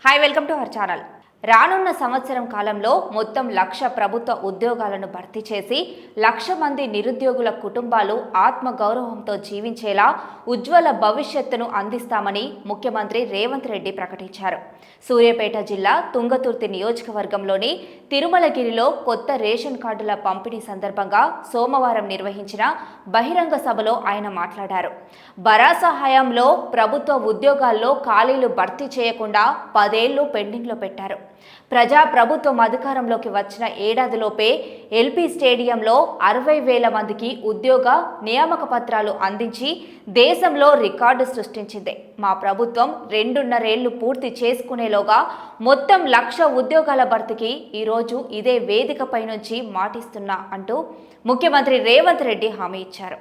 Hi, welcome to our channel. రానున్న సంవత్సరం కాలంలో మొత్తం 1,00,000 ప్రభుత్వ ఉద్యోగాలను భర్తీ చేసి 1,00,000 మంది నిరుద్యోగుల కుటుంబాలు ఆత్మగౌరవంతో జీవించేలా ఉజ్వల భవిష్యత్తును అందిస్తామని ముఖ్యమంత్రి రేవంత్ రెడ్డి ప్రకటించారు. సూర్యాపేట జిల్లా తుంగతుర్తి నియోజకవర్గంలోని తిరుమలగిరిలో కొత్త రేషన్ కార్డుల పంపిణీ సందర్భంగా సోమవారం నిర్వహించిన బహిరంగ సభలో ఆయన మాట్లాడారు. భరాసా హయాంలో ప్రభుత్వ ఉద్యోగాల్లో ఖాళీలు భర్తీ చేయకుండా 10 ఏళ్లు పెండింగ్లో పెట్టారు. ప్రభుత్వం అధికారంలోకి వచ్చిన ఏడాదిలోపే ఎల్పీ స్టేడియంలో 60,000 మందికి ఉద్యోగ నియామక పత్రాలు అందించి దేశంలో రికార్డు సృష్టించింది. మా ప్రభుత్వం 2.5 ఏళ్లు పూర్తి చేసుకునేలోగా మొత్తం 1,00,000 ఉద్యోగాల భర్తీకి ఈరోజు ఇదే వేదికపై నుంచి మాటిస్తున్నా అంటూ ముఖ్యమంత్రి రేవంత్ రెడ్డి హామీ ఇచ్చారు.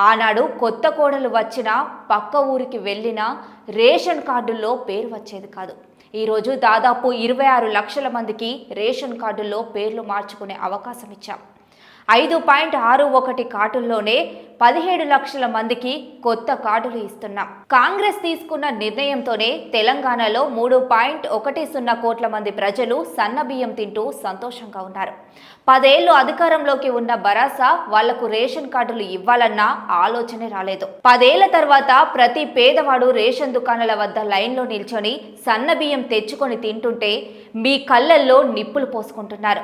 ఆనాడు కొత్త కోడలు వచ్చినా పక్క ఊరికి వెళ్ళినా రేషన్ కార్డుల్లో పేరు వచ్చేది కాదు. ఈరోజు దాదాపు 26 లక్షల మందికి రేషన్ కార్డుల్లో పేర్లు మార్చుకునే అవకాశం ఇచ్చాం. 5.61 కార్డుల్లోనే 17 లక్షల మందికి కొత్త కార్డులు ఇస్తున్నాం. కాంగ్రెస్ తీసుకున్న నిర్ణయంతోనే తెలంగాణలో 3.10 కోట్ల మంది ప్రజలు సన్నబియ్యం తింటూ సంతోషంగా ఉన్నారు. 10 ఏళ్లు అధికారంలోకి ఉన్న భరాసా వాళ్లకు రేషన్ కార్డులు ఇవ్వాలన్న ఆలోచనే రాలేదు. 10 ఏళ్ల తర్వాత ప్రతి పేదవాడు రేషన్ దుకాణాల వద్ద లైన్లో నిల్చొని సన్నబియ్యం తెచ్చుకొని తింటుంటే మీ కళ్ళల్లో నిప్పులు పోసుకుంటున్నారు.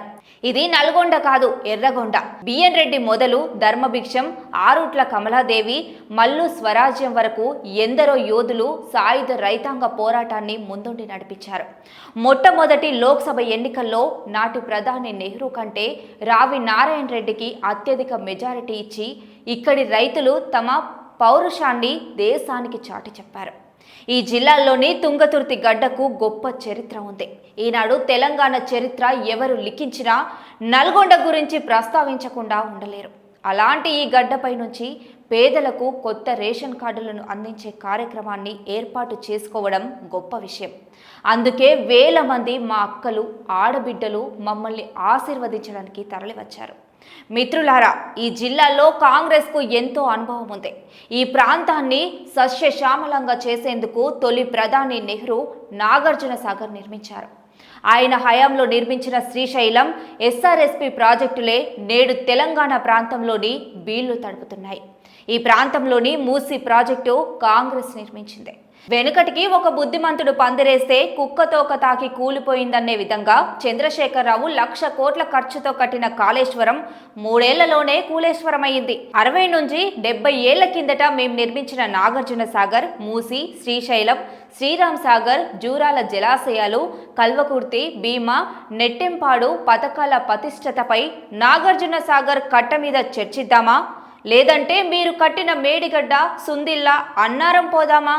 ఇది నల్గొండ కాదు, ఎర్రగొండ. బిఎన్ రెడ్డి మొదలు ధర్మభిక్షం, ఆరుట్ల కమలాదేవి, మల్లు స్వరాజ్యం వరకు ఎందరో యోధులు సాయుధ రైతాంగ పోరాటాన్ని ముందుండి నడిపించారు. మొట్టమొదటి లోక్సభ ఎన్నికల్లో నాటి ప్రధాని నెహ్రూ కంటే రావి నారాయణ రెడ్డికి అత్యధిక మెజారిటీ ఇచ్చి ఇక్కడి రైతులు తమ పౌరుషాన్ని దేశానికి చాటి చెప్పారు. ఈ జిల్లాల్లోని తుంగతుర్తి గడ్డకు గొప్ప చరిత్ర ఉంది. ఈనాడు తెలంగాణ చరిత్ర ఎవరు లిఖించినా నల్గొండ గురించి ప్రస్తావించకుండా ఉండలేరు. అలాంటి ఈ గడ్డపై నుంచి పేదలకు కొత్త రేషన్ కార్డులను అందించే కార్యక్రమాన్ని ఏర్పాటు చేసుకోవడం గొప్ప విషయం. అందుకే వేల మంది మా అక్కలు, ఆడబిడ్డలు మమ్మల్ని ఆశీర్వదించడానికి తరలివచ్చారు. మిత్రులారా, ఈ జిల్లాలో కాంగ్రెస్కు ఎంతో అనుభవం ఉంది. ఈ ప్రాంతాన్ని సస్యశ్యామలంగా చేసేందుకు తొలి ప్రధాని నెహ్రూ నాగార్జున సాగర్ నిర్మించారు. ఆయన హయాంలో నిర్మించిన శ్రీశైలం, ఎస్ఆర్ఎస్పీ ప్రాజెక్టులే నేడు తెలంగాణ ప్రాంతంలోని బీళ్లు తడుపుతున్నాయి. ఈ ప్రాంతంలోని మూసీ ప్రాజెక్టు కాంగ్రెస్ నిర్మించింది. వెనుకటికి ఒక బుద్ధిమంతుడు పందిరేస్తే కుక్కతోక తాకి కూలిపోయిందనే విధంగా చంద్రశేఖరరావు 1,00,000 కోట్ల ఖర్చుతో కట్టిన కాళేశ్వరం 3 ఏళ్లలోనే కూలేశ్వరమైంది. 60 నుంచి 70 ఏళ్ల కిందట మేం నిర్మించిన నాగార్జున సాగర్, మూసీ, శ్రీశైలం, శ్రీరామ్ సాగర్, జూరాల జలాశయాలు, కల్వకుర్తి, భీమా, నెట్టెంపాడు పథకాల ప్రతిష్టతపై నాగార్జున సాగర్ కట్ట మీద చర్చిద్దామా? లేదంటే మీరు కట్టిన మేడిగడ్డ, సుందిల్లా, అన్నారం పోదామా?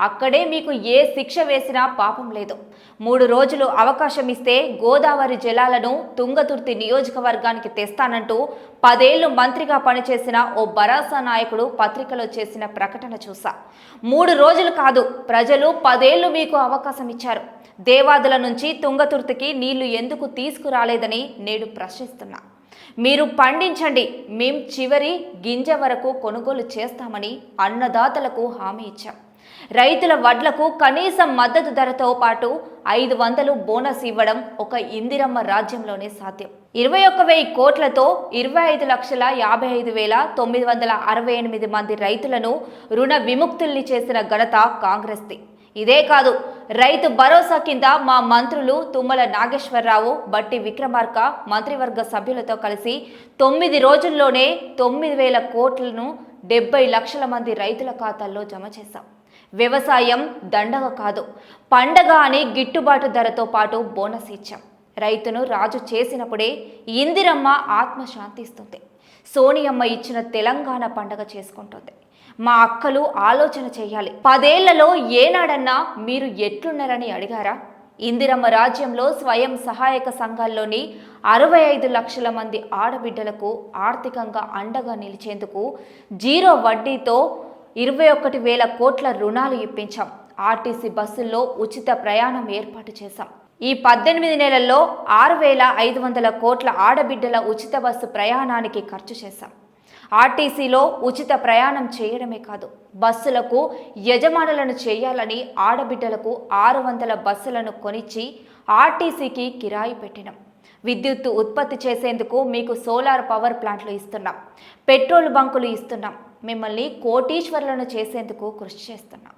అక్కడే మీకు ఏ శిక్ష వేసినా పాపం లేదు. 3 రోజులు అవకాశం ఇస్తే గోదావరి జలాలను తుంగతుర్తి నియోజకవర్గానికి తెస్తానంటూ 10 ఏళ్లు మంత్రిగా పనిచేసిన ఓ భరాసా నాయకుడు పత్రికలో చేసిన ప్రకటన చూసా. 3 రోజులు కాదు, ప్రజలు 10 ఏళ్లు మీకు అవకాశం ఇచ్చారు. దేవాదుల నుంచి తుంగతుర్తికి నీళ్లు ఎందుకు తీసుకురాలేదని నేడు ప్రశ్నిస్తున్నా. మీరు పండించండి, మేం చివరి గింజ వరకు కొనుగోలు చేస్తామని అన్నదాతలకు హామీ ఇచ్చాం. రైతుల వడ్లకు కనీసం మద్దతు ధరతో పాటు 500 బోనస్ ఇవ్వడం ఒక ఇందిరమ్మ రాజ్యంలోనే సాధ్యం. 21,000 కోట్లతో 25,55,968 మంది రైతులను రుణ విముక్తుల్ని చేసిన ఘనత కాంగ్రెస్ది. ఇదే కాదు, రైతు భరోసా కింద మా మంత్రులు తుమ్మల నాగేశ్వరరావు, బట్టి విక్రమార్క మంత్రివర్గ సభ్యులతో కలిసి 9 రోజుల్లోనే 9,000 కోట్లను 70 లక్షల మంది రైతుల ఖాతాల్లో జమ చేశాం. వ్యవసాయం దండగ కాదు, పండగ అని గిట్టుబాటు ధరతో పాటు బోనస్ ఇచ్చాం. రైతును రాజు చేసినప్పుడే ఇందిరమ్మ ఆత్మ శాంతిస్తుంది. సోనియమ్మ ఇచ్చిన తెలంగాణ పండగ చేసుకుంటుంది. మా అక్కలు ఆలోచన చేయాలి. 10 ఏళ్లలో ఏనాడన్నా మీరు ఎట్లున్నారని అడిగారా? ఇందిరమ్మ రాజ్యంలో స్వయం సహాయక సంఘాల్లోని 65 లక్షల మంది ఆడబిడ్డలకు ఆర్థికంగా అండగా నిలిచేందుకు 0 వడ్డీతో 21,000 కోట్ల రుణాలు ఇప్పించాం. ఆర్టీసీ బస్సుల్లో ఉచిత ప్రయాణం ఏర్పాటు చేశాం. ఈ 18 నెలల్లో 6,500 కోట్ల ఆడబిడ్డల ఉచిత బస్సు ప్రయాణానికి ఖర్చు చేశాం. ఆర్టీసీలో ఉచిత ప్రయాణం చేయడమే కాదు, బస్సులకు యజమానులను చేయాలని ఆడబిడ్డలకు 600 బస్సులను కొనిచ్చి ఆర్టీసీకి కిరాయి పెట్టినాం. విద్యుత్తు ఉత్పత్తి చేసేందుకు మీకు సోలార్ పవర్ ప్లాంట్లు ఇస్తున్నాం, పెట్రోల్ బంకులు ఇస్తున్నాం, మిమ్మల్ని కోటీశ్వరులను చేసేందుకు కృషి చేస్తున్నాం.